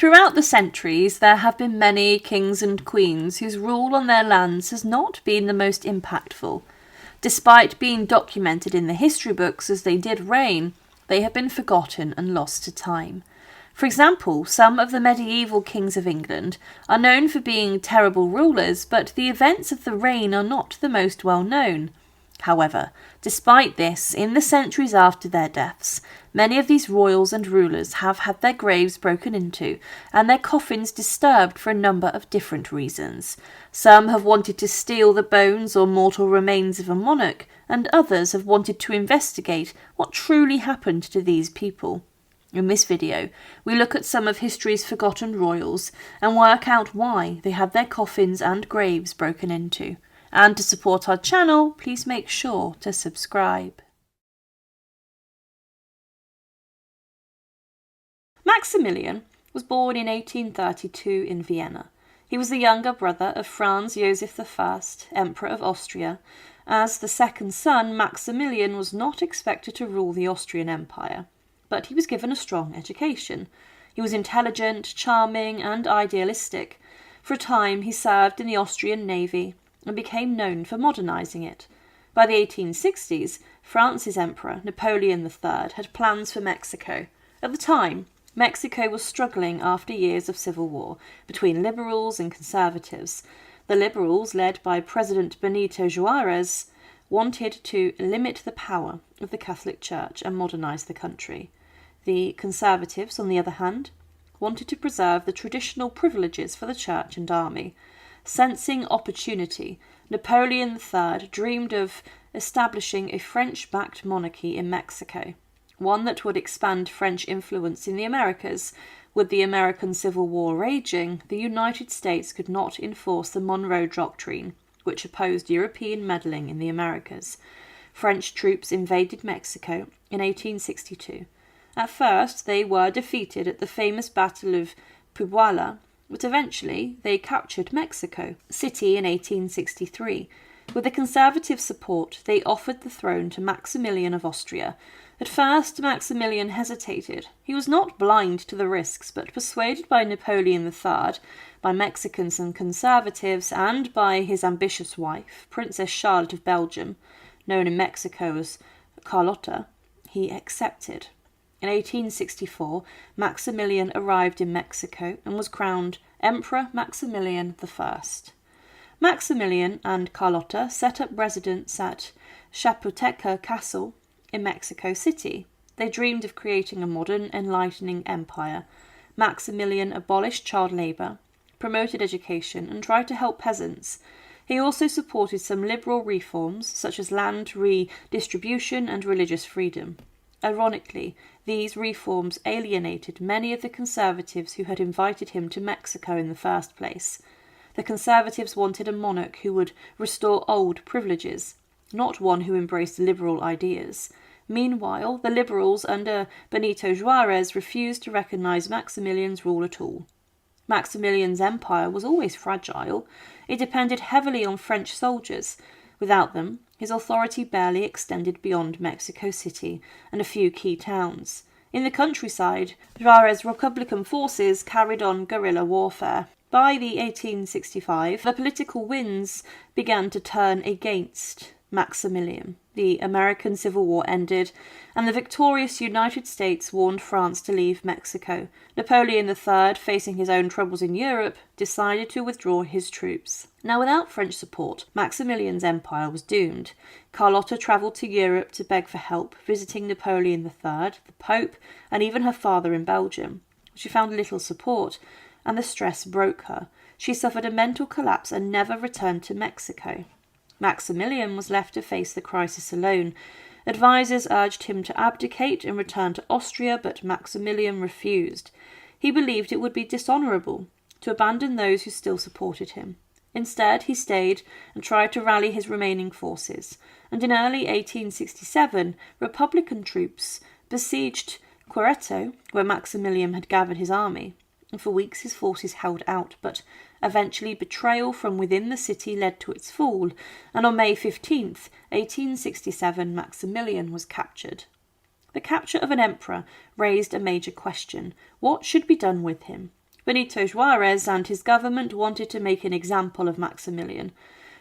Throughout the centuries, there have been many kings and queens whose rule on their lands has not been the most impactful. Despite being documented in the history books as they did reign, they have been forgotten and lost to time. For example, some of the medieval kings of England are known for being terrible rulers, but the events of the reign are not the most well known. However, despite this, in the centuries after their deaths, many of these royals and rulers have had their graves broken into and their coffins disturbed for a number of different reasons. Some have wanted to steal the bones or mortal remains of a monarch, and others have wanted to investigate what truly happened to these people. In this video, we look at some of history's forgotten royals and work out why they had their coffins and graves broken into. And to support our channel, please make sure to subscribe. Maximilian was born in 1832 in Vienna. He was the younger brother of Franz Joseph I, Emperor of Austria. As the second son, Maximilian was not expected to rule the Austrian Empire, but he was given a strong education. He was intelligent, charming, and idealistic. For a time, he served in the Austrian navy and became known for modernising it. By the 1860s, France's Emperor, Napoleon III, had plans for Mexico. At the time, Mexico was struggling after years of civil war between liberals and conservatives. The liberals, led by President Benito Juarez, wanted to limit the power of the Catholic Church and modernise the country. The conservatives, on the other hand, wanted to preserve the traditional privileges for the church and army. Sensing opportunity, Napoleon III dreamed of establishing a French-backed monarchy in Mexico, one that would expand French influence in the Americas. With the American Civil War raging, the United States could not enforce the Monroe Doctrine, which opposed European meddling in the Americas. French troops invaded Mexico in 1862. At first, they were defeated at the famous Battle of Puebla, but eventually they captured Mexico City in 1863. With the conservative support, they offered the throne to Maximilian of Austria. At first, Maximilian hesitated. He was not blind to the risks, but persuaded by Napoleon III, by Mexicans and conservatives, and by his ambitious wife, Princess Charlotte of Belgium, known in Mexico as Carlotta, he accepted. In 1864, Maximilian arrived in Mexico and was crowned Emperor Maximilian I. Maximilian and Carlotta set up residence at Chapultepec Castle in Mexico City. They dreamed of creating a modern, enlightening empire. Maximilian abolished child labour, promoted education, and tried to help peasants. He also supported some liberal reforms, such as land redistribution and religious freedom. Ironically, these reforms alienated many of the conservatives who had invited him to Mexico in the first place. The conservatives wanted a monarch who would restore old privileges, not one who embraced liberal ideas. Meanwhile, the liberals under Benito Juarez refused to recognize Maximilian's rule at all. Maximilian's empire was always fragile. It depended heavily on French soldiers. Without them, his authority barely extended beyond Mexico City and a few key towns. In the countryside, Juarez's Republican forces carried on guerrilla warfare. By the 1865, the political winds began to turn against Maximilian. The American Civil War ended, and the victorious United States warned France to leave Mexico. Napoleon III, facing his own troubles in Europe, decided to withdraw his troops. Now, without French support, Maximilian's empire was doomed. Carlotta travelled to Europe to beg for help, visiting Napoleon III, the Pope, and even her father in Belgium. She found little support, and the stress broke her. She suffered a mental collapse and never returned to Mexico. Maximilian was left to face the crisis alone. Advisers urged him to abdicate and return to Austria, but Maximilian refused. He believed it would be dishonourable to abandon those who still supported him. Instead, he stayed and tried to rally his remaining forces, and in early 1867, Republican troops besieged Querétaro, where Maximilian had gathered his army. And for weeks his forces held out, but eventually betrayal from within the city led to its fall, and on May 15th, 1867, Maximilian was captured. The capture of an emperor raised a major question. What should be done with him? Benito Juarez and his government wanted to make an example of Maximilian.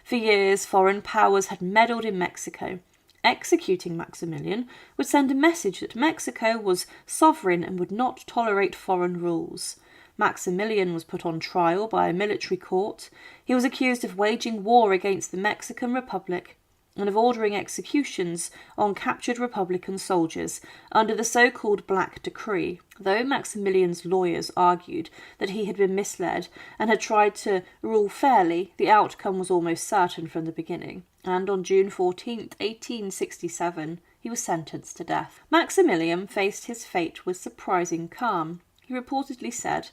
For years, foreign powers had meddled in Mexico. Executing Maximilian would send a message that Mexico was sovereign and would not tolerate foreign rules. Maximilian was put on trial by a military court. He was accused of waging war against the Mexican Republic and of ordering executions on captured Republican soldiers under the so-called Black Decree. Though Maximilian's lawyers argued that he had been misled and had tried to rule fairly, the outcome was almost certain from the beginning, and on June 14, 1867, he was sentenced to death. Maximilian faced his fate with surprising calm. He reportedly said,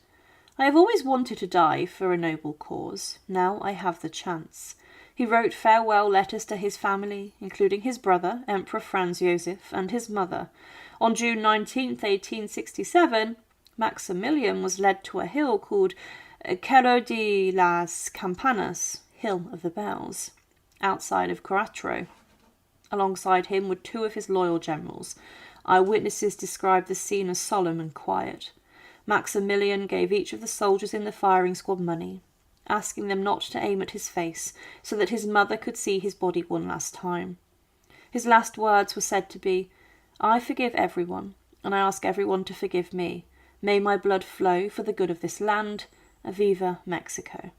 "I have always wanted to die for a noble cause. Now I have the chance." He wrote farewell letters to his family, including his brother, Emperor Franz Joseph, and his mother. On June 19, 1867, Maximilian was led to a hill called Cerro de las Campanas, Hill of the Bells, outside of Querétaro. Alongside him were two of his loyal generals. Eyewitnesses described the scene as solemn and quiet. Maximilian gave each of the soldiers in the firing squad money, asking them not to aim at his face so that his mother could see his body one last time. His last words were said to be, "I forgive everyone, and I ask everyone to forgive me. May my blood flow for the good of this land. Viva Mexico."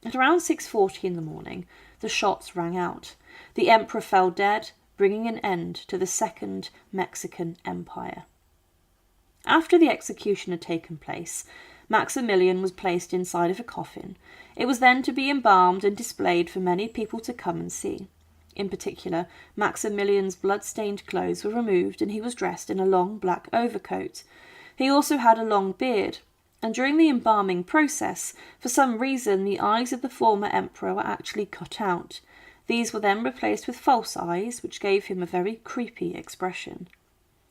At around 6:40 in the morning, the shots rang out. The emperor fell dead, bringing an end to the Second Mexican Empire. After the execution had taken place, Maximilian was placed inside of a coffin. It was then to be embalmed and displayed for many people to come and see. In particular, Maximilian's blood-stained clothes were removed and he was dressed in a long black overcoat. He also had a long beard, and during the embalming process, for some reason, the eyes of the former emperor were actually cut out. These were then replaced with false eyes, which gave him a very creepy expression.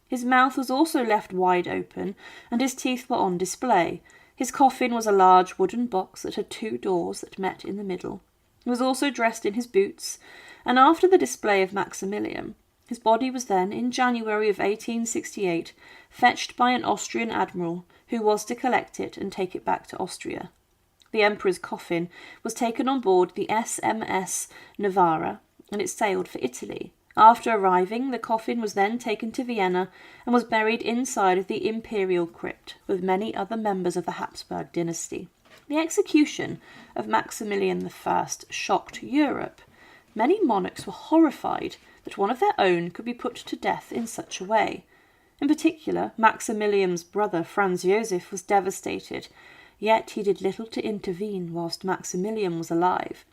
His mouth was also left wide open, and his teeth were on display. His coffin was a large wooden box that had two doors that met in the middle. He was also dressed in his boots, and after the display of Maximilian, his body was then, in January of 1868, fetched by an Austrian admiral who was to collect it and take it back to Austria. The emperor's coffin was taken on board the SMS Novara, and it sailed for Italy. After arriving, the coffin was then taken to Vienna and was buried inside of the imperial crypt with many other members of the Habsburg dynasty. The execution of Maximilian I shocked Europe. Many monarchs were horrified that one of their own could be put to death in such a way. In particular, Maximilian's brother Franz Joseph was devastated, yet he did little to intervene whilst Maximilian was alive.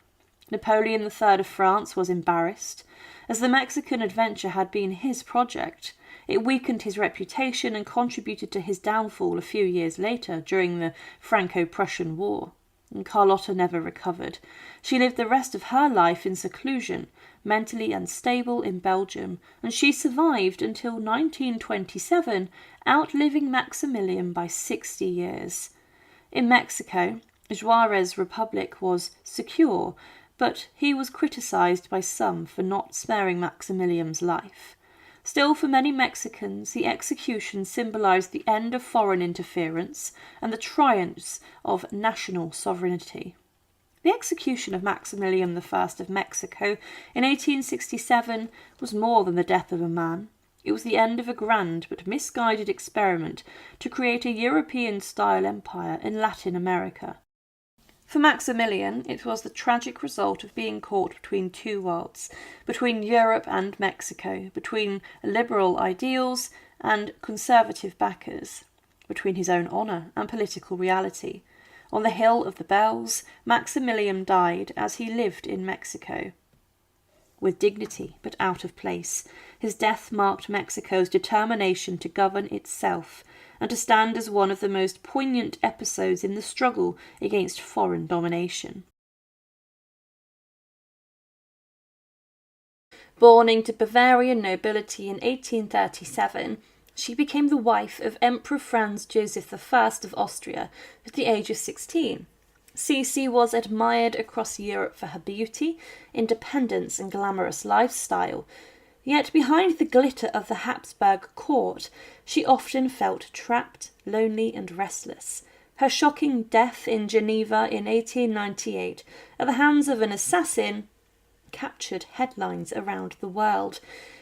Napoleon III of France was embarrassed, as the Mexican adventure had been his project. It weakened his reputation and contributed to his downfall a few years later during the Franco-Prussian War. And Carlotta never recovered. She lived the rest of her life in seclusion, mentally unstable in Belgium, and she survived until 1927, outliving Maximilian by 60 years. In Mexico, Juarez's republic was secure, but he was criticised by some for not sparing Maximilian's life. Still, for many Mexicans, the execution symbolised the end of foreign interference and the triumphs of national sovereignty. The execution of Maximilian I of Mexico in 1867 was more than the death of a man. It was the end of a grand but misguided experiment to create a European-style empire in Latin America. For Maximilian, it was the tragic result of being caught between two worlds, between Europe and Mexico, between liberal ideals and conservative backers, between his own honour and political reality. On the Hill of the Bells, Maximilian died as he lived in Mexico. With dignity, but out of place, his death marked Mexico's determination to govern itself and to stand as one of the most poignant episodes in the struggle against foreign domination. Born into Bavarian nobility in 1837, she became the wife of Emperor Franz Joseph I of Austria at the age of 16. Sisi was admired across Europe for her beauty, independence and glamorous lifestyle. Yet behind the glitter of the Habsburg court, she often felt trapped, lonely and restless. Her shocking death in Geneva in 1898 at the hands of an assassin captured headlines around the world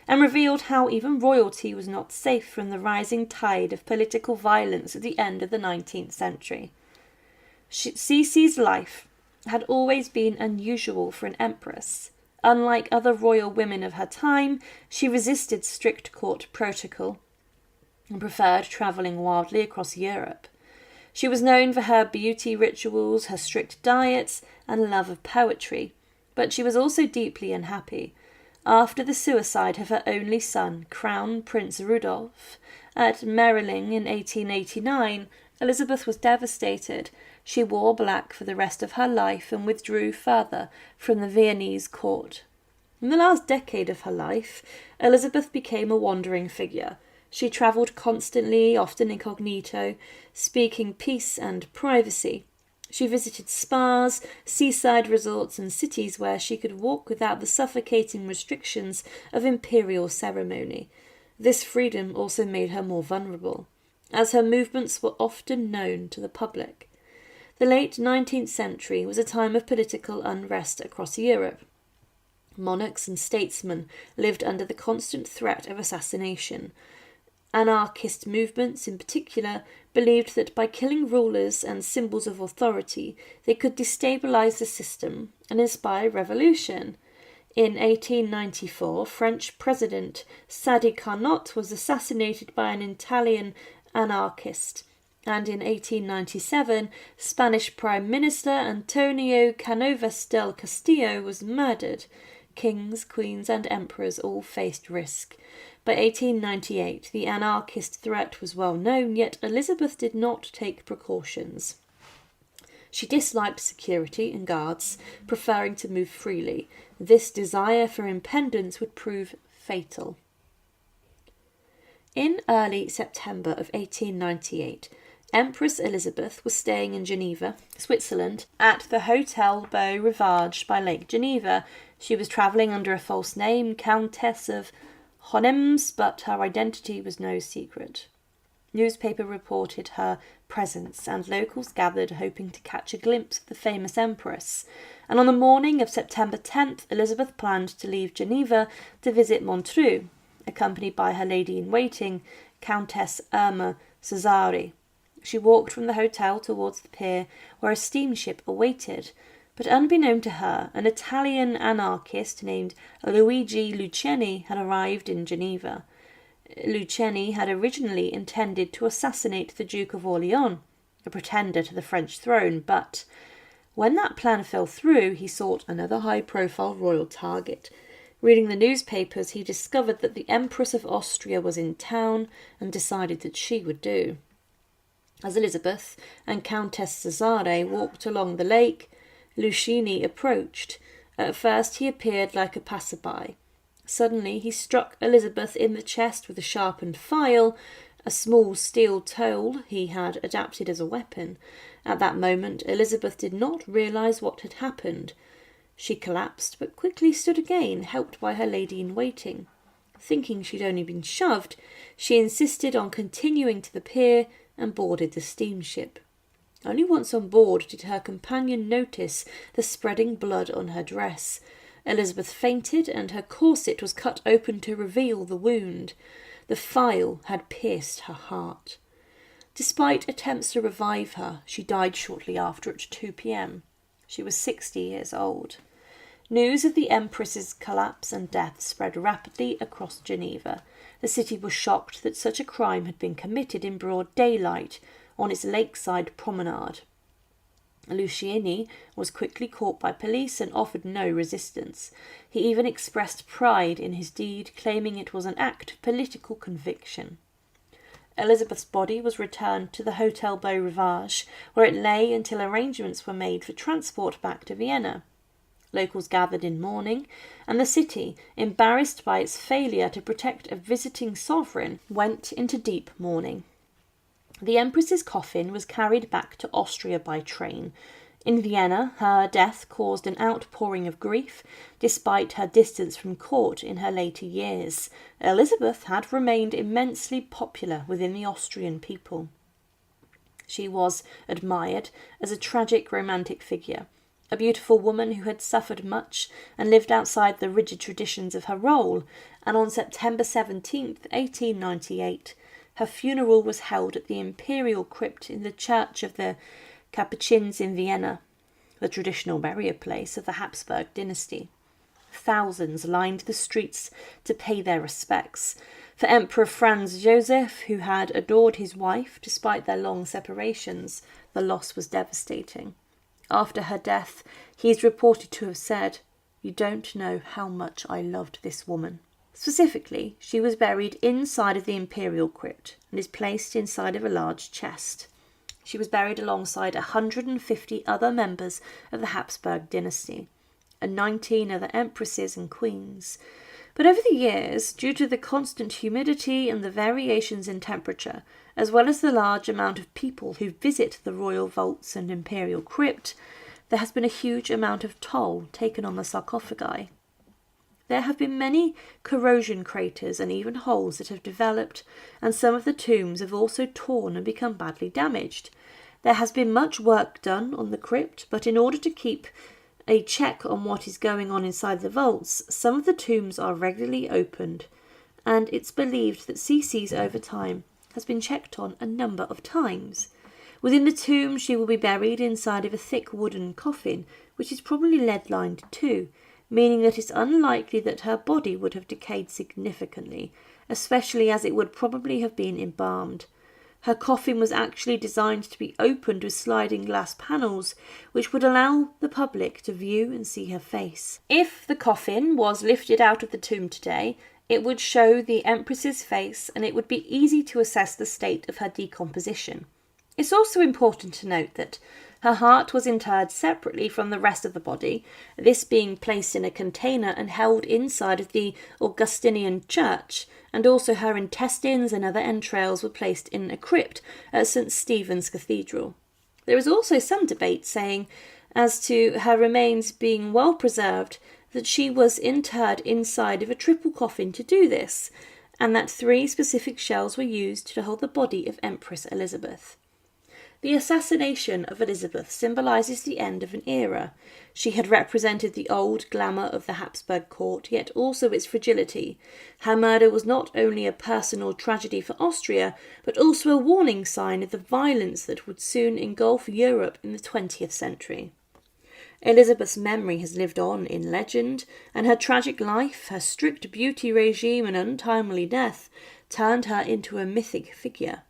and revealed how even royalty was not safe from the rising tide of political violence at the end of the 19th century. Sisi's life had always been unusual for an empress. Unlike other royal women of her time, she resisted strict court protocol and preferred travelling wildly across Europe. She was known for her beauty rituals, her strict diets, and love of poetry, but she was also deeply unhappy. After the suicide of her only son, Crown Prince Rudolf, at Meiringen in 1889, Elizabeth was devastated. She wore black for the rest of her life and withdrew further from the Viennese court. In the last decade of her life, Elizabeth became a wandering figure. She travelled constantly, often incognito, speaking peace and privacy. She visited spas, seaside resorts and cities where she could walk without the suffocating restrictions of imperial ceremony. This freedom also made her more vulnerable, as her movements were often known to the public. The late 19th century was a time of political unrest across Europe. Monarchs and statesmen lived under the constant threat of assassination. Anarchist movements, in particular, believed that by killing rulers and symbols of authority, they could destabilise the system and inspire revolution. In 1894, French President Sadi Carnot was assassinated by an Italian anarchist, and in 1897, Spanish Prime Minister Antonio Canovas del Castillo was murdered. Kings, queens, and emperors all faced risk. By 1898, the anarchist threat was well known, yet Elizabeth did not take precautions. She disliked security and guards, preferring to move freely. This desire for independence would prove fatal. In early September of 1898, Empress Elisabeth was staying in Geneva, Switzerland, at the Hotel Beau Rivage by Lake Geneva. She was travelling under a false name, Countess of Honems, but her identity was no secret. Newspaper reported her presence, and locals gathered hoping to catch a glimpse of the famous Empress. And on the morning of September 10th, Elizabeth planned to leave Geneva to visit Montreux, accompanied by her lady-in-waiting, Countess Irma Cesari. She walked from the hotel towards the pier, where a steamship awaited. But unbeknown to her, an Italian anarchist named Luigi Lucchini had arrived in Geneva. Lucchini had originally intended to assassinate the Duke of Orleans, a pretender to the French throne, but when that plan fell through, he sought another high-profile royal target. Reading the newspapers, he discovered that the Empress of Austria was in town and decided that she would do. As Elizabeth and Countess Cesare walked along the lake, Lucchini approached. At first he appeared like a passerby. Suddenly he struck Elizabeth in the chest with a sharpened file, a small steel tool he had adapted as a weapon. At that moment Elizabeth did not realise what had happened. She collapsed, but quickly stood again, helped by her lady-in-waiting. Thinking she'd only been shoved, she insisted on continuing to the pier and boarded the steamship. Only once on board did her companion notice the spreading blood on her dress. Elizabeth fainted, and her corset was cut open to reveal the wound. The file had pierced her heart. Despite attempts to revive her, she died shortly after at 2 p.m. She was 60 years old. News of the Empress's collapse and death spread rapidly across Geneva. The city was shocked that such a crime had been committed in broad daylight on its lakeside promenade. Lucchini was quickly caught by police and offered no resistance. He even expressed pride in his deed, claiming it was an act of political conviction. Elizabeth's body was returned to the Hotel Beau Rivage, where it lay until arrangements were made for transport back to Vienna. Locals gathered in mourning, and the city, embarrassed by its failure to protect a visiting sovereign, went into deep mourning. The Empress's coffin was carried back to Austria by train. In Vienna, her death caused an outpouring of grief, despite her distance from court in her later years. Elizabeth had remained immensely popular within the Austrian people. She was admired as a tragic romantic figure, a beautiful woman who had suffered much and lived outside the rigid traditions of her role, and on September 17th, 1898, her funeral was held at the imperial crypt in the church of the Capuchins in Vienna, the traditional burial place of the Habsburg dynasty. Thousands lined the streets to pay their respects. For Emperor Franz Joseph, who had adored his wife despite their long separations, the loss was devastating. After her death, he is reported to have said, "You don't know how much I loved this woman." Specifically, she was buried inside of the imperial crypt and is placed inside of a large chest. She was buried alongside 150 other members of the Habsburg dynasty and 19 other empresses and queens. But over the years, due to the constant humidity and the variations in temperature, as well as the large amount of people who visit the royal vaults and imperial crypt, there has been a huge amount of toll taken on the sarcophagi. There have been many corrosion craters and even holes that have developed, and some of the tombs have also torn and become badly damaged. There has been much work done on the crypt, but in order to keep a check on what is going on inside the vaults, some of the tombs are regularly opened, and it's believed that Cece's over time has been checked on a number of times. Within the tomb, she will be buried inside of a thick wooden coffin, which is probably lead-lined too, meaning that it's unlikely that her body would have decayed significantly, especially as it would probably have been embalmed. Her coffin was actually designed to be opened with sliding glass panels, which would allow the public to view and see her face. If the coffin was lifted out of the tomb today, it would show the Empress's face, and it would be easy to assess the state of her decomposition. It's also important to note that her heart was interred separately from the rest of the body, this being placed in a container and held inside of the Augustinian church, and also her intestines and other entrails were placed in a crypt at St. Stephen's Cathedral. There is also some debate saying, as to her remains being well preserved, that she was interred inside of a triple coffin to do this, and that 3 specific shells were used to hold the body of Empress Elisabeth. The assassination of Elisabeth symbolises the end of an era. She had represented the old glamour of the Habsburg court, yet also its fragility. Her murder was not only a personal tragedy for Austria, but also a warning sign of the violence that would soon engulf Europe in the 20th century. Elizabeth's memory has lived on in legend, and her tragic life, her strict beauty regime and untimely death turned her into a mythic figure.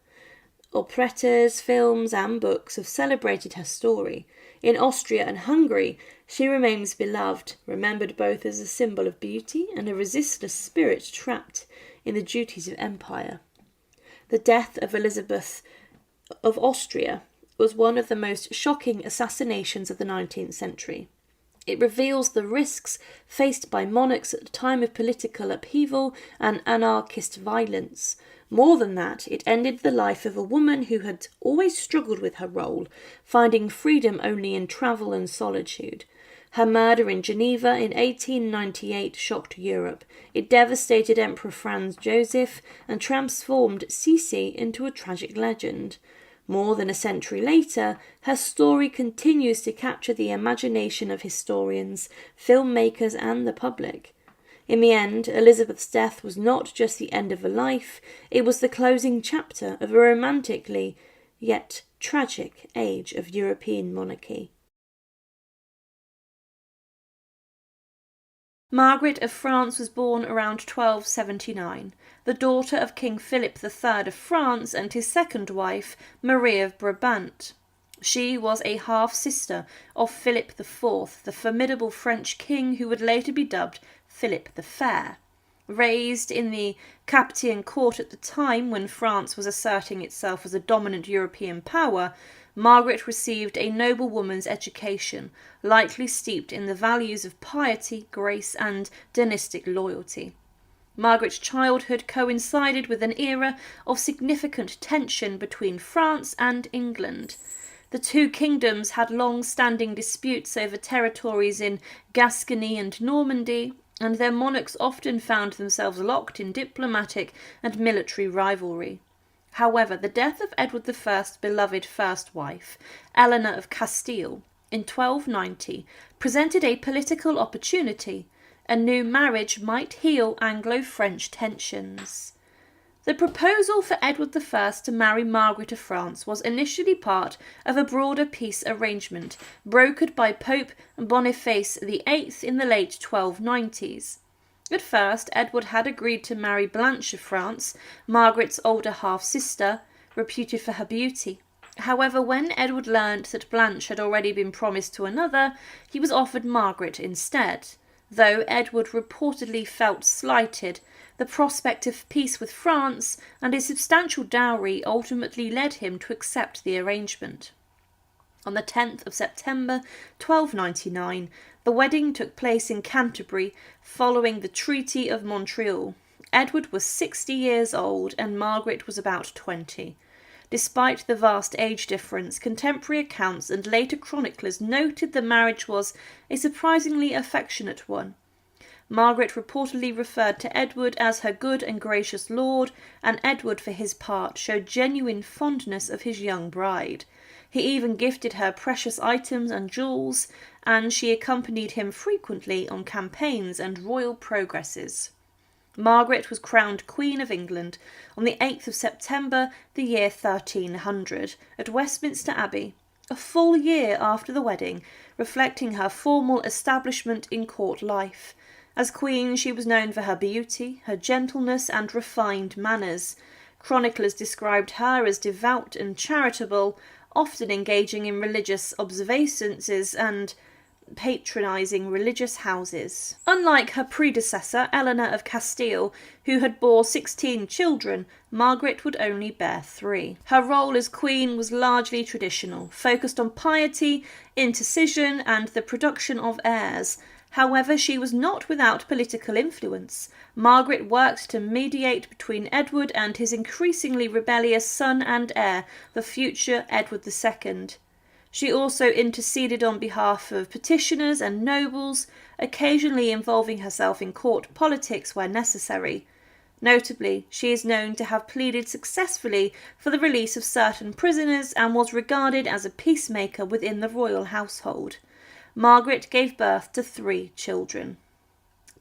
Operettas, films and books have celebrated her story. In Austria and Hungary, she remains beloved, remembered both as a symbol of beauty and a resistless spirit trapped in the duties of empire. The death of Elisabeth of Austria was one of the most shocking assassinations of the 19th century. It reveals the risks faced by monarchs at a time of political upheaval and anarchist violence. More than that, it ended the life of a woman who had always struggled with her role, finding freedom only in travel and solitude. Her murder in Geneva in 1898 shocked Europe. It devastated Emperor Franz Joseph and transformed Cece into a tragic legend. More than a century later, her story continues to capture the imagination of historians, filmmakers and the public. In the end, Elizabeth's death was not just the end of a life, it was the closing chapter of a romantically, yet tragic, age of European monarchy. Margaret of France was born around 1279, the daughter of King Philip III of France and his second wife, Marie of Brabant. She was a half-sister of Philip IV, the formidable French king who would later be dubbed Philip the Fair. Raised in the Capetian court at the time when France was asserting itself as a dominant European power, Margaret received a noblewoman's education, likely steeped in the values of piety, grace and dynastic loyalty. Margaret's childhood coincided with an era of significant tension between France and England. The two kingdoms had long-standing disputes over territories in Gascony and Normandy, and their monarchs often found themselves locked in diplomatic and military rivalry. However, the death of Edward I's beloved first wife, Eleanor of Castile, in 1290 presented a political opportunity. A new marriage might heal Anglo-French tensions. The proposal for Edward I to marry Margaret of France was initially part of a broader peace arrangement brokered by Pope Boniface VIII in the late 1290s. At first, Edward had agreed to marry Blanche of France, Margaret's older half-sister, reputed for her beauty. However, when Edward learnt that Blanche had already been promised to another, he was offered Margaret instead. Though Edward reportedly felt slighted, the prospect of peace with France and a substantial dowry ultimately led him to accept the arrangement. On the 10th of September 1299, the wedding took place in Canterbury following the Treaty of Montreal. Edward was 60 years old and Margaret was about 20. Despite the vast age difference, contemporary accounts and later chroniclers noted the marriage was a surprisingly affectionate one. Margaret reportedly referred to Edward as her good and gracious lord, and Edward, for his part, showed genuine fondness of his young bride. He even gifted her precious items and jewels, and she accompanied him frequently on campaigns and royal progresses. Margaret was crowned Queen of England on the 8th of September, the year 1300, at Westminster Abbey, a full year after the wedding, reflecting her formal establishment in court life. As queen, she was known for her beauty, her gentleness and refined manners. Chroniclers described her as devout and charitable, often engaging in religious observances and patronising religious houses. Unlike her predecessor, Eleanor of Castile, who had bore 16 children, Margaret would only bear 3. Her role as queen was largely traditional, focused on piety, intercession, and the production of heirs. However, she was not without political influence. Margaret worked to mediate between Edward and his increasingly rebellious son and heir, the future Edward II. She also interceded on behalf of petitioners and nobles, occasionally involving herself in court politics where necessary. Notably, she is known to have pleaded successfully for the release of certain prisoners and was regarded as a peacemaker within the royal household. Margaret gave birth to 3 children.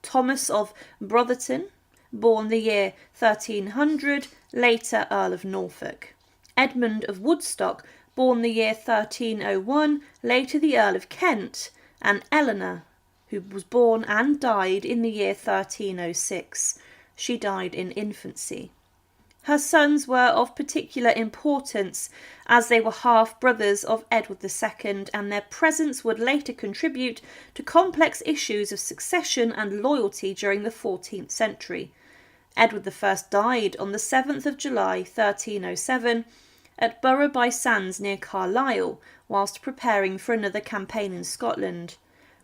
Thomas of Brotherton, born the year 1300, later Earl of Norfolk. Edmund of Woodstock, born the year 1301, later the Earl of Kent, and Eleanor, who was born and died in the year 1306. She died in infancy. Her sons were of particular importance as they were half-brothers of Edward II, and their presence would later contribute to complex issues of succession and loyalty during the 14th century. Edward I died on the 7th of July 1307 at Borough-by-Sands near Carlisle, whilst preparing for another campaign in Scotland.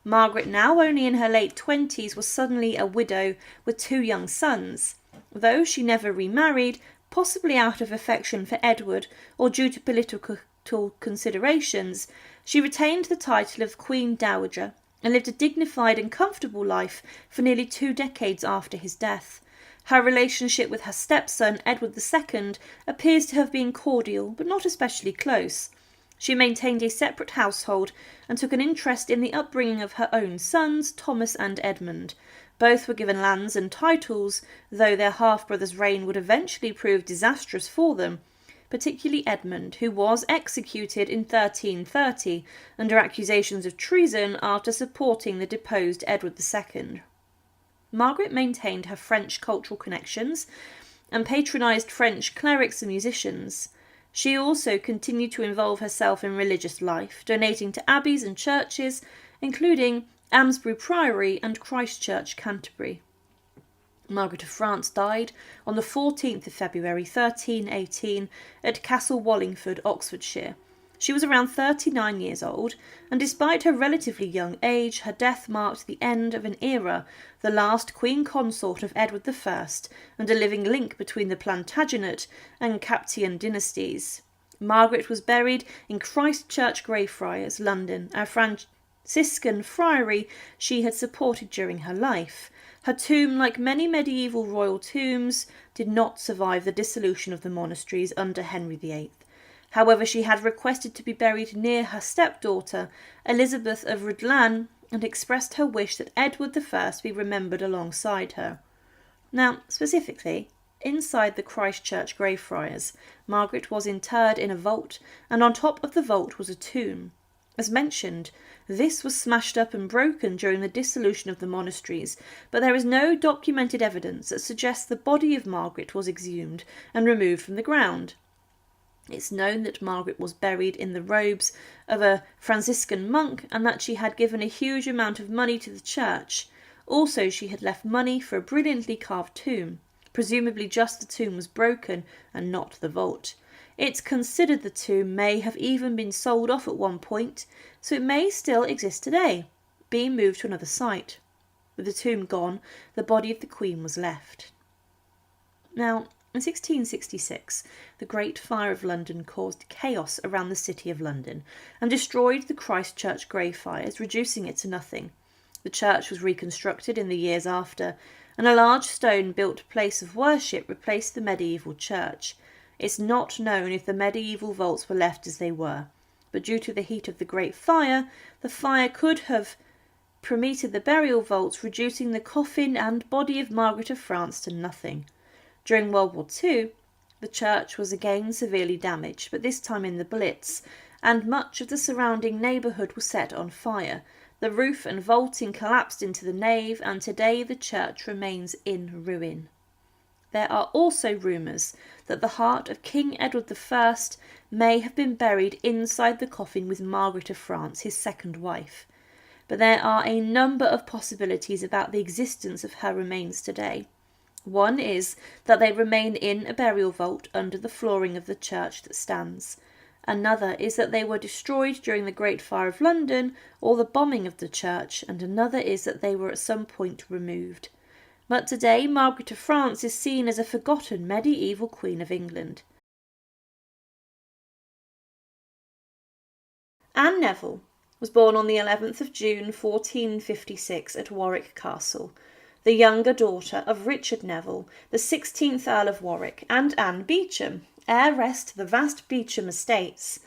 Margaret, now only in her late 20s, was suddenly a widow with 2 young sons. Though she never remarried, possibly out of affection for Edward or due to political considerations, she retained the title of Queen Dowager and lived a dignified and comfortable life for nearly 2 decades after his death. Her relationship with her stepson, Edward II, appears to have been cordial, but not especially close. She maintained a separate household and took an interest in the upbringing of her own sons, Thomas and Edmund. Both were given lands and titles, though their half-brother's reign would eventually prove disastrous for them, particularly Edmund, who was executed in 1330 under accusations of treason after supporting the deposed Edward II. Margaret maintained her French cultural connections and patronised French clerics and musicians. She also continued to involve herself in religious life, donating to abbeys and churches, including Amesbury Priory and Christ Church, Canterbury. Margaret of France died on the 14th of February 1318 at Castle Wallingford, Oxfordshire. She was around 39 years old, and despite her relatively young age, her death marked the end of an era, the last queen consort of Edward I, and a living link between the Plantagenet and Capetian dynasties. Margaret was buried in Christ Church, Greyfriars, London, Ciscan friary she had supported during her life. Her tomb, like many medieval royal tombs, did not survive the dissolution of the monasteries under Henry VIII. However, she had requested to be buried near her stepdaughter, Elisabeth of Rhuddlan, and expressed her wish that Edward I be remembered alongside her. Now, specifically, inside the Christchurch Greyfriars, Margaret was interred in a vault, and on top of the vault was a tomb. As mentioned, this was smashed up and broken during the dissolution of the monasteries, but there is no documented evidence that suggests the body of Margaret was exhumed and removed from the ground. It's known that Margaret was buried in the robes of a Franciscan monk and that she had given a huge amount of money to the church. Also, she had left money for a brilliantly carved tomb. Presumably just the tomb was broken and not the vault. It's considered the tomb may have even been sold off at one point, so it may still exist today, being moved to another site. With the tomb gone, the body of the Queen was left. Now, in 1666, the Great Fire of London caused chaos around the city of London and destroyed the Christchurch Greyfriars, reducing it to nothing. The church was reconstructed in the years after, and a large stone-built place of worship replaced the medieval church. It's not known if the medieval vaults were left as they were, but due to the heat of the Great Fire, the fire could have permeated the burial vaults, reducing the coffin and body of Margaret of France to nothing. During World War II, the church was again severely damaged, but this time in the Blitz, and much of the surrounding neighbourhood was set on fire. The roof and vaulting collapsed into the nave, and today the church remains in ruin. There are also rumours that the heart of King Edward I may have been buried inside the coffin with Margaret of France, his second wife. But there are a number of possibilities about the existence of her remains today. One is that they remain in a burial vault under the flooring of the church that stands. Another is that they were destroyed during the Great Fire of London or the bombing of the church, and another is that they were at some point removed. But today Margaret of France is seen as a forgotten medieval Queen of England. Anne Neville was born on the 11th of June 1456 at Warwick Castle, the younger daughter of Richard Neville, the 16th Earl of Warwick, and Anne Beauchamp, heiress to the vast Beauchamp estates.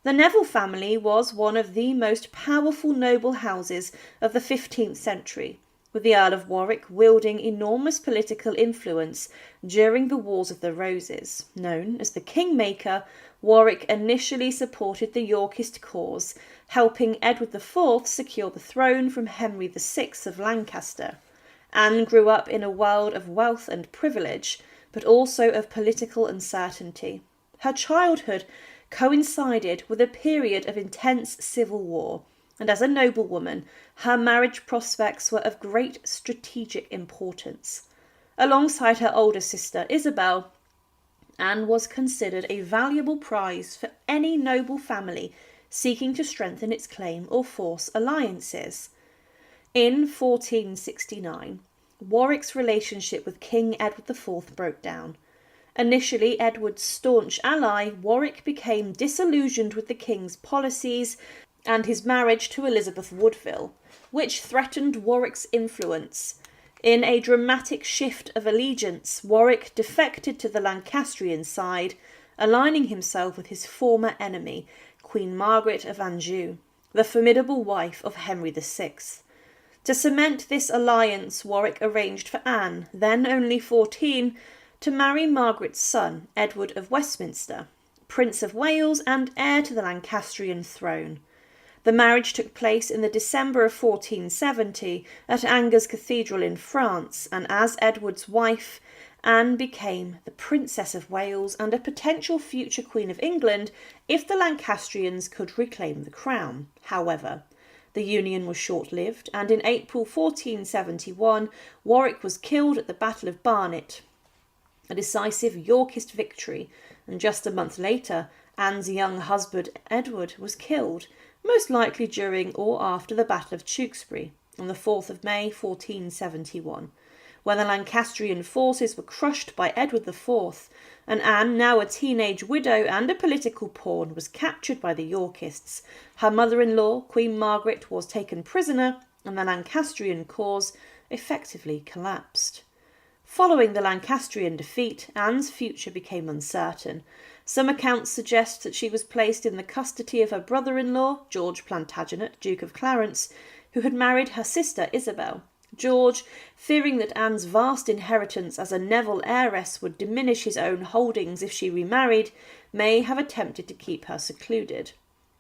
The Neville family was one of the most powerful noble houses of the 15th century, with the Earl of Warwick wielding enormous political influence during the Wars of the Roses. Known as the Kingmaker, Warwick initially supported the Yorkist cause, helping Edward IV secure the throne from Henry VI of Lancaster. Anne grew up in a world of wealth and privilege, but also of political uncertainty. Her childhood coincided with a period of intense civil war, and as a noblewoman, her marriage prospects were of great strategic importance. Alongside her older sister Isabel, Anne was considered a valuable prize for any noble family seeking to strengthen its claim or force alliances. In 1469, Warwick's relationship with King Edward IV broke down. Initially Edward's staunch ally, Warwick became disillusioned with the king's policies and his marriage to Elizabeth Woodville, which threatened Warwick's influence. In a dramatic shift of allegiance, Warwick defected to the Lancastrian side, aligning himself with his former enemy, Queen Margaret of Anjou, the formidable wife of Henry VI. To cement this alliance, Warwick arranged for Anne, then only 14, to marry Margaret's son, Edward of Westminster, Prince of Wales and heir to the Lancastrian throne. The marriage took place in the December of 1470 at Angers Cathedral in France, and as Edward's wife, Anne became the Princess of Wales and a potential future Queen of England if the Lancastrians could reclaim the crown. However, the union was short-lived, and in April 1471, Warwick was killed at the Battle of Barnet, a decisive Yorkist victory, and just a month later, Anne's young husband Edward was killed, most likely during or after the Battle of Tewkesbury, on the 4th of May 1471. when the Lancastrian forces were crushed by Edward IV, and Anne, now a teenage widow and a political pawn, was captured by the Yorkists. Her mother-in-law, Queen Margaret, was taken prisoner, and the Lancastrian cause effectively collapsed. Following the Lancastrian defeat, Anne's future became uncertain. Some accounts suggest that she was placed in the custody of her brother-in-law, George Plantagenet, Duke of Clarence, who had married her sister Isabel. George, fearing that Anne's vast inheritance as a Neville heiress would diminish his own holdings if she remarried, may have attempted to keep her secluded.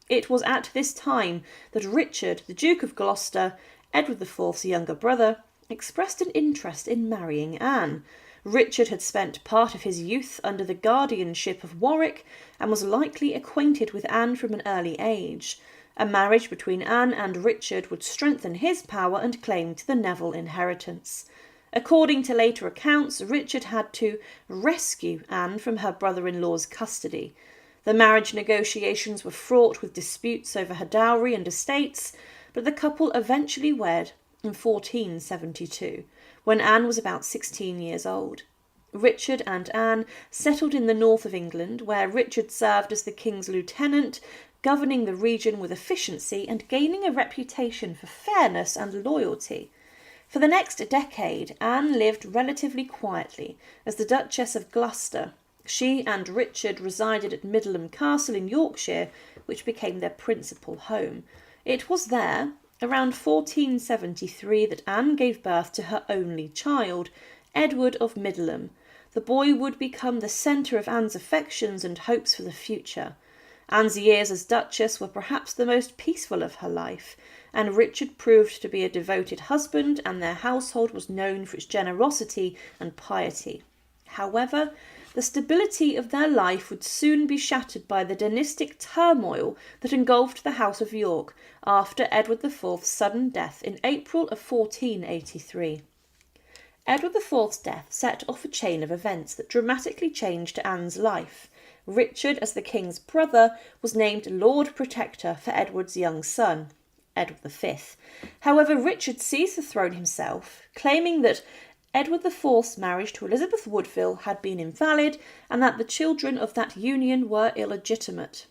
It was at this time that Richard, the Duke of Gloucester, Edward IV's younger brother, expressed an interest in marrying Anne. Richard had spent part of his youth under the guardianship of Warwick and was likely acquainted with Anne from an early age. A marriage between Anne and Richard would strengthen his power and claim to the Neville inheritance. According to later accounts, Richard had to rescue Anne from her brother-in-law's custody. The marriage negotiations were fraught with disputes over her dowry and estates, but the couple eventually wed in 1472, when Anne was about 16 years old. Richard and Anne settled in the north of England, where Richard served as the king's lieutenant, governing the region with efficiency and gaining a reputation for fairness and loyalty. For the next decade, Anne lived relatively quietly as the Duchess of Gloucester. She and Richard resided at Middleham Castle in Yorkshire, which became their principal home. It was there, around 1473, that Anne gave birth to her only child, Edward of Middleham. The boy would become the centre of Anne's affections and hopes for the future. Anne's years as Duchess were perhaps the most peaceful of her life, and Richard proved to be a devoted husband, and their household was known for its generosity and piety. However, the stability of their life would soon be shattered by the dynastic turmoil that engulfed the House of York after Edward IV's sudden death in April of 1483. Edward IV's death set off a chain of events that dramatically changed Anne's life. Richard, as the king's brother, was named Lord Protector for Edward's young son, Edward V. However, Richard seized the throne himself, claiming that Edward IV's marriage to Elizabeth Woodville had been invalid and that the children of that union were illegitimate.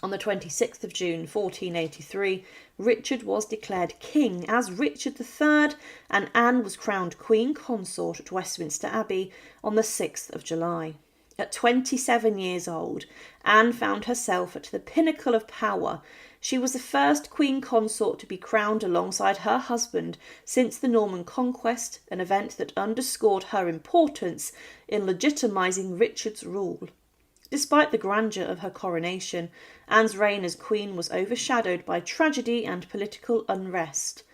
On the 26th of June 1483, Richard was declared king as Richard III, and Anne was crowned Queen Consort at Westminster Abbey on the 6th of July. At 27 years old, Anne found herself at the pinnacle of power. She was the first Queen Consort to be crowned alongside her husband since the Norman Conquest, an event that underscored her importance in legitimising Richard's rule. Despite the grandeur of her coronation, Anne's reign as queen was overshadowed by tragedy and political unrest.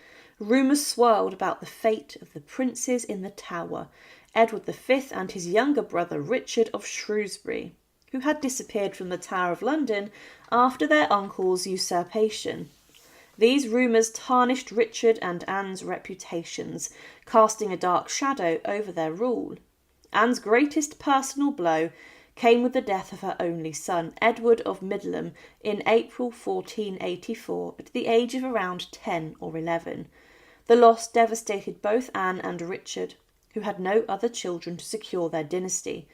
Rumours swirled about the fate of the princes in the Tower, Edward V and his younger brother Richard of Shrewsbury, who had disappeared from the Tower of London after their uncle's usurpation. These rumours tarnished Richard and Anne's reputations, casting a dark shadow over their rule. Anne's greatest personal blow came with the death of her only son, Edward of Middleham, in April 1484, at the age of around 10 or 11. The loss devastated both Anne and Richard, who had no other children to secure their dynasty.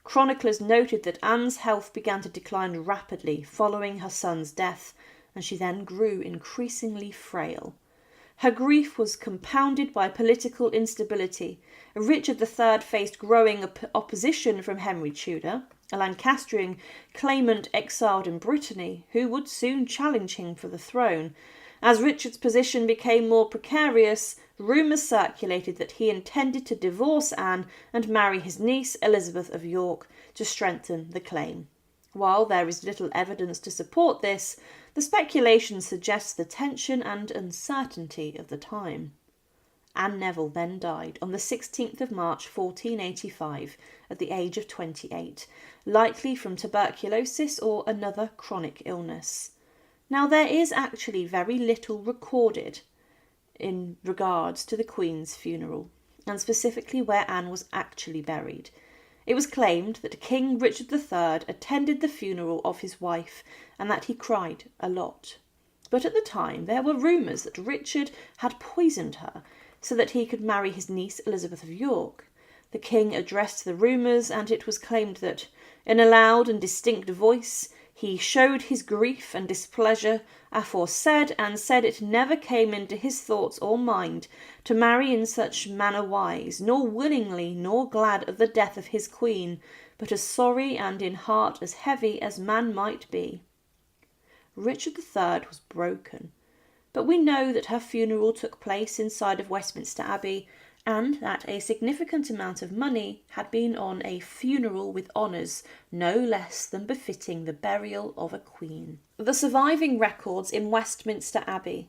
Chroniclers noted that Anne's health began to decline rapidly following her son's death, and she then grew increasingly frail. Her grief was compounded by political instability. Richard III faced growing opposition from Henry Tudor, a Lancastrian claimant exiled in Brittany, who would soon challenge him for the throne. As Richard's position became more precarious, rumours circulated that he intended to divorce Anne and marry his niece Elizabeth of York to strengthen the claim. While there is little evidence to support this, the speculation suggests the tension and uncertainty of the time. Anne Neville then died on the 16th of March 1485 at the age of 28, likely from tuberculosis or another chronic illness. Now, there is actually very little recorded in regards to the Queen's funeral, and specifically where Anne was actually buried. It was claimed that King Richard III attended the funeral of his wife and that he cried a lot. But at the time, there were rumours that Richard had poisoned her. so that he could marry his niece Elizabeth of York. The king addressed the rumours, and it was claimed that, in a loud and distinct voice, he showed his grief and displeasure aforesaid, and said it never came into his thoughts or mind to marry in such manner wise, nor willingly, nor glad of the death of his queen, but as sorry and in heart as heavy as man might be. Richard III was broken, but we know that her funeral took place inside of Westminster Abbey, and that a significant amount of money had been on a funeral with honours no less than befitting the burial of a queen. The surviving records in Westminster Abbey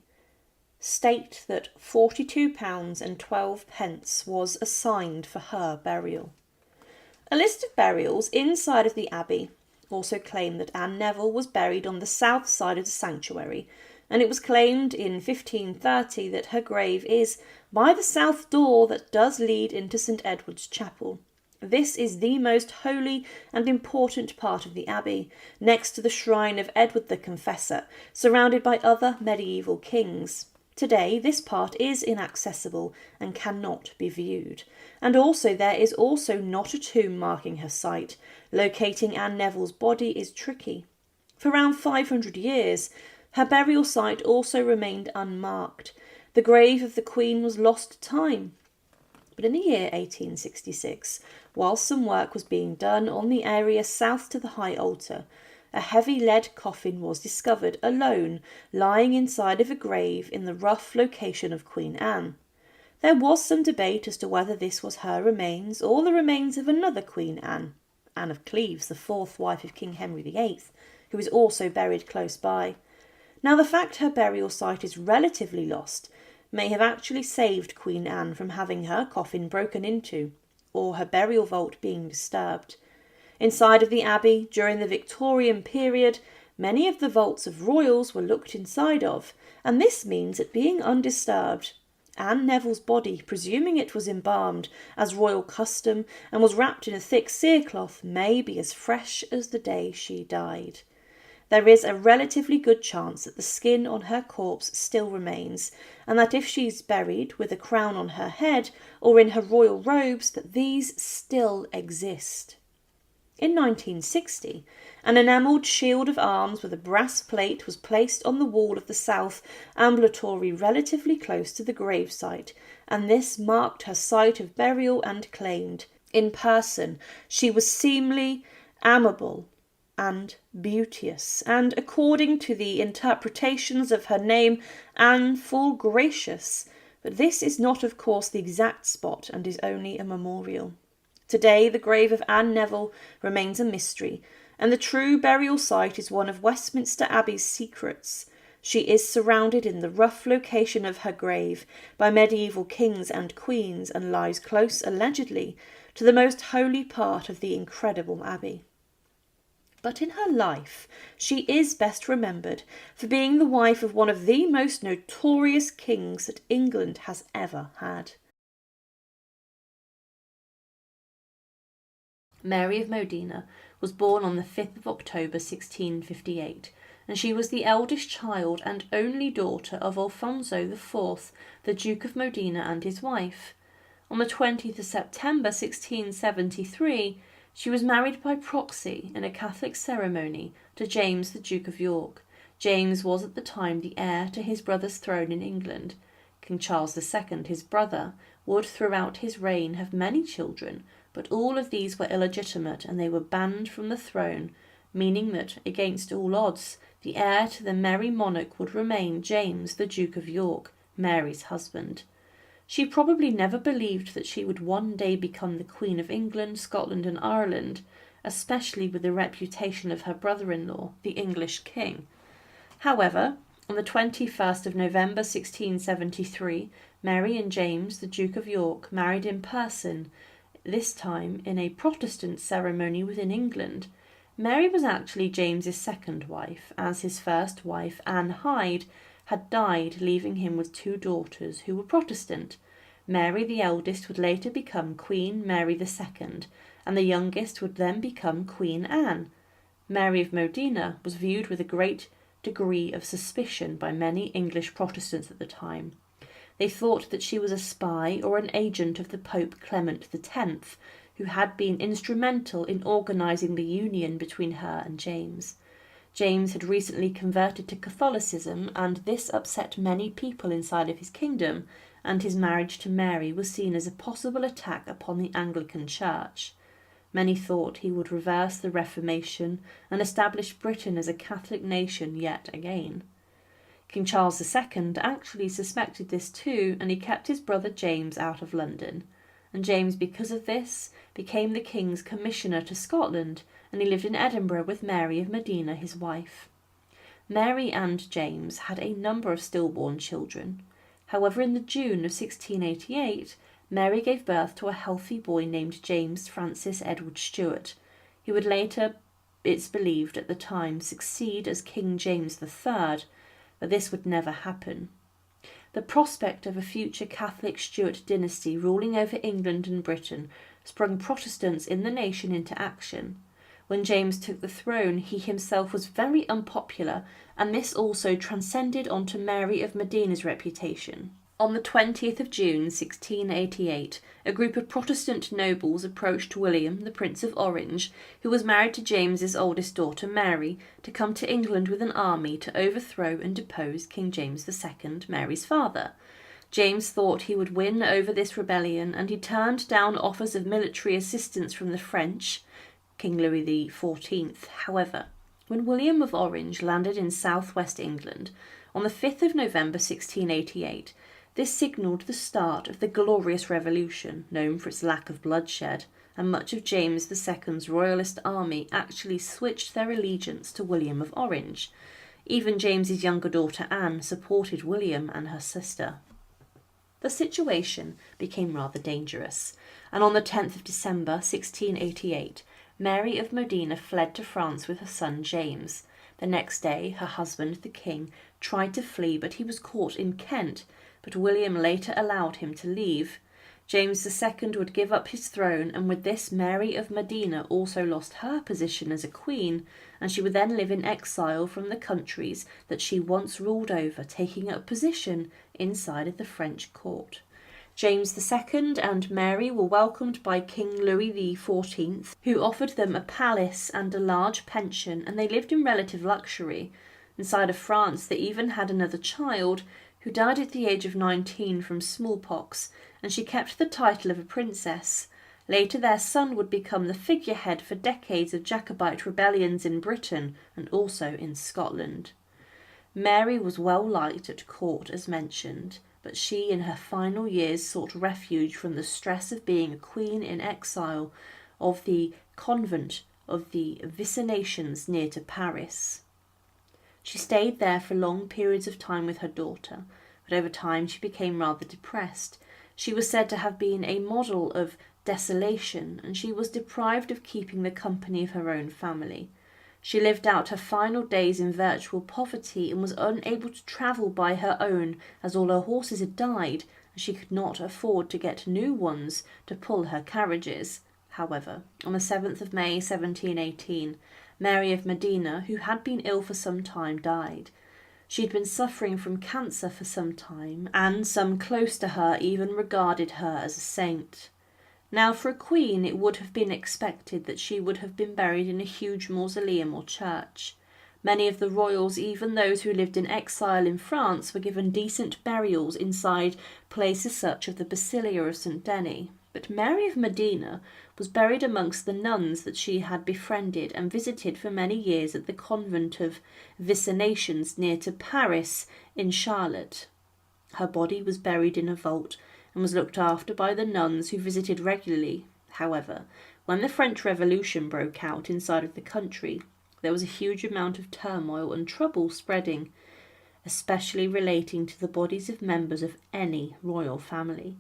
state that £42.12 was assigned for her burial. A list of burials inside of the Abbey also claim that Anne Neville was buried on the south side of the sanctuary, and it was claimed in 1530 that her grave is by the south door that does lead into St Edward's Chapel. This is the most holy and important part of the abbey, next to the shrine of Edward the Confessor, surrounded by other medieval kings. Today, this part is inaccessible and cannot be viewed. And also there is also not a tomb marking her site. Locating Anne Neville's body is tricky. For around 500 years, her burial site also remained unmarked. The grave of the Queen was lost to time. But in the year 1866, whilst some work was being done on the area south to the high altar, a heavy lead coffin was discovered alone, lying inside of a grave in the rough location of Queen Anne. There was some debate as to whether this was her remains or the remains of another Queen Anne, Anne of Cleves, the fourth wife of King Henry VIII, who is also buried close by. Now, the fact her burial site is relatively lost may have actually saved Queen Anne from having her coffin broken into, or her burial vault being disturbed. Inside of the abbey, during the Victorian period, many of the vaults of royals were looked inside of, and this means that being undisturbed, Anne Neville's body, presuming it was embalmed as royal custom and was wrapped in a thick cerecloth, may be as fresh as the day she died. There is a relatively good chance that the skin on her corpse still remains, and that if she's buried with a crown on her head or in her royal robes, that these still exist. In 1960, an enamelled shield of arms with a brass plate was placed on the wall of the south ambulatory relatively close to the gravesite, and this marked her site of burial and claimed, in person, she was seemly, amiable, and beauteous, and according to the interpretations of her name, Anne full gracious, but this is not of course the exact spot and is only a memorial. Today the grave of Anne Neville remains a mystery, and the true burial site is one of Westminster Abbey's secrets. She is surrounded in the rough location of her grave by medieval kings and queens and lies close, allegedly, to the most holy part of the incredible abbey. But in her life, she is best remembered for being the wife of one of the most notorious kings that England has ever had. Mary of Modena was born on the 5th of October 1658, and she was the eldest child and only daughter of Alfonso IV, the Duke of Modena, and his wife. On the 20th of September 1673, she was married by proxy in a Catholic ceremony to James, the Duke of York. James was at the time the heir to his brother's throne in England. King Charles II, his brother, would throughout his reign have many children, but all of these were illegitimate and they were banned from the throne, meaning that, against all odds, the heir to the merry monarch would remain James, the Duke of York, Mary's husband. She probably never believed that she would one day become the Queen of England, Scotland and Ireland, especially with the reputation of her brother-in-law, the English king. However, on the 21st of November 1673, Mary and James, the Duke of York, married in person, this time in a Protestant ceremony within England. Mary was actually James's second wife, as his first wife, Anne Hyde, had died, leaving him with two daughters who were Protestant. Mary, the eldest, would later become Queen Mary II, and the youngest would then become Queen Anne. Mary of Modena was viewed with a great degree of suspicion by many English Protestants at the time. They thought that she was a spy or an agent of the Pope Clement X, who had been instrumental in organising the union between her and James. James had recently converted to Catholicism, and this upset many people inside of his kingdom, and his marriage to Mary was seen as a possible attack upon the Anglican Church. Many thought he would reverse the Reformation and establish Britain as a Catholic nation yet again. King Charles II actually suspected this too, and he kept his brother James out of London. And James, because of this, became the king's commissioner to Scotland, and he lived in Edinburgh with Mary of Modena, his wife. Mary and James had a number of stillborn children. However, in the June of 1688, Mary gave birth to a healthy boy named James Francis Edward Stuart. He would later, it's believed at the time, succeed as King James III, but this would never happen. The prospect of a future Catholic Stuart dynasty ruling over England and Britain sprung Protestants in the nation into action. When James took the throne, he himself was very unpopular, and this also transcended onto Mary of Modena's reputation. On the 20th of June 1688, a group of Protestant nobles approached William, the Prince of Orange, who was married to James's oldest daughter Mary, to come to England with an army to overthrow and depose King James II, Mary's father. James thought he would win over this rebellion, and he turned down offers of military assistance from the French, King Louis XIV. However, when William of Orange landed in southwest England on the 5th of November 1688, this signalled the start of the Glorious Revolution, known for its lack of bloodshed, and much of James II's royalist army actually switched their allegiance to William of Orange. Even James's younger daughter Anne supported William and her sister. The situation became rather dangerous, and on the 10th of December 1688, Mary of Modena fled to France with her son James. The next day, her husband, the king, tried to flee, but he was caught in Kent, but William later allowed him to leave. James II would give up his throne, and with this Mary of Modena also lost her position as a queen, and she would then live in exile from the countries that she once ruled over, taking up position inside of the French court. James II and Mary were welcomed by King Louis XIV, who offered them a palace and a large pension, and they lived in relative luxury. Inside of France, they even had another child, who died at the age of 19 from smallpox, and she kept the title of a princess. Later, their son would become the figurehead for decades of Jacobite rebellions in Britain and also in Scotland. Mary was well liked at court, as mentioned, but she in her final years sought refuge from the stress of being a queen in exile of the convent of the Visitations near to Paris. She stayed there for long periods of time with her daughter, but over time she became rather depressed. She was said to have been a model of desolation, and she was deprived of keeping the company of her own family. She lived out her final days in virtual poverty and was unable to travel by her own, as all her horses had died, and she could not afford to get new ones to pull her carriages. However, on the 7th of May 1718, Mary of Modena, who had been ill for some time, died. She had been suffering from cancer for some time, and some close to her even regarded her as a saint. Now, for a queen, it would have been expected that she would have been buried in a huge mausoleum or church. Many of the royals, even those who lived in exile in France, were given decent burials inside places such as the Basilica of St. Denis. But Mary of Modena was buried amongst the nuns that she had befriended and visited for many years at the convent of Visitations near to Paris in Charlotte. Her body was buried in a vault and was looked after by the nuns who visited regularly. However, when the French Revolution broke out inside of the country, there was a huge amount of turmoil and trouble spreading, especially relating to the bodies of members of any royal family.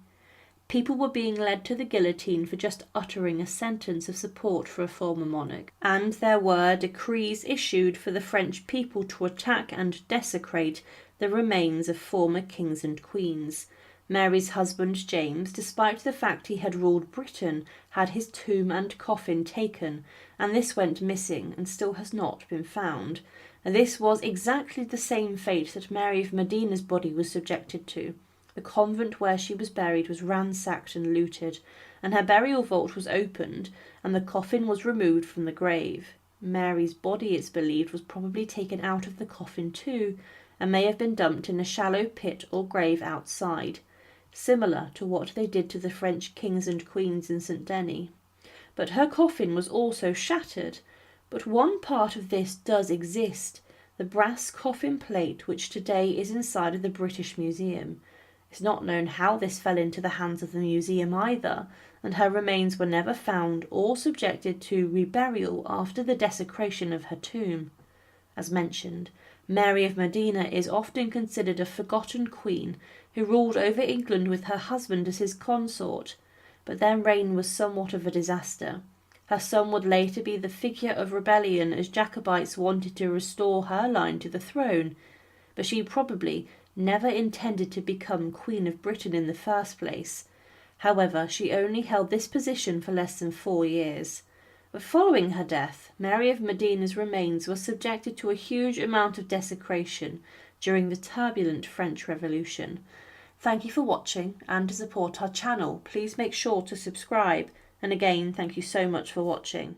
People were being led to the guillotine for just uttering a sentence of support for a former monarch, and there were decrees issued for the French people to attack and desecrate the remains of former kings and queens. Mary's husband James, despite the fact he had ruled Britain, had his tomb and coffin taken, and this went missing and still has not been found. This was exactly the same fate that Mary of Modena's body was subjected to. the convent where she was buried was ransacked and looted, and her burial vault was opened, and the coffin was removed from the grave. Mary's body, it's believed, was probably taken out of the coffin too, and may have been dumped in a shallow pit or grave outside, similar to what they did to the French kings and queens in St. Denis. But her coffin was also shattered. But one part of this does exist, the brass coffin plate which today is inside of the British Museum. It's not known how this fell into the hands of the museum either, and her remains were never found or subjected to reburial after the desecration of her tomb. As mentioned, Mary of Modena is often considered a forgotten queen who ruled over England with her husband as his consort, but their reign was somewhat of a disaster. Her son would later be the figure of rebellion as Jacobites wanted to restore her line to the throne, but she probably never intended to become Queen of Britain in the first place. However, she only held this position for less than 4 years. But following her death, Mary of Modena's remains were subjected to a huge amount of desecration during the turbulent French Revolution. Thank you for watching, and to support our channel, please make sure to subscribe. And again, thank you so much for watching.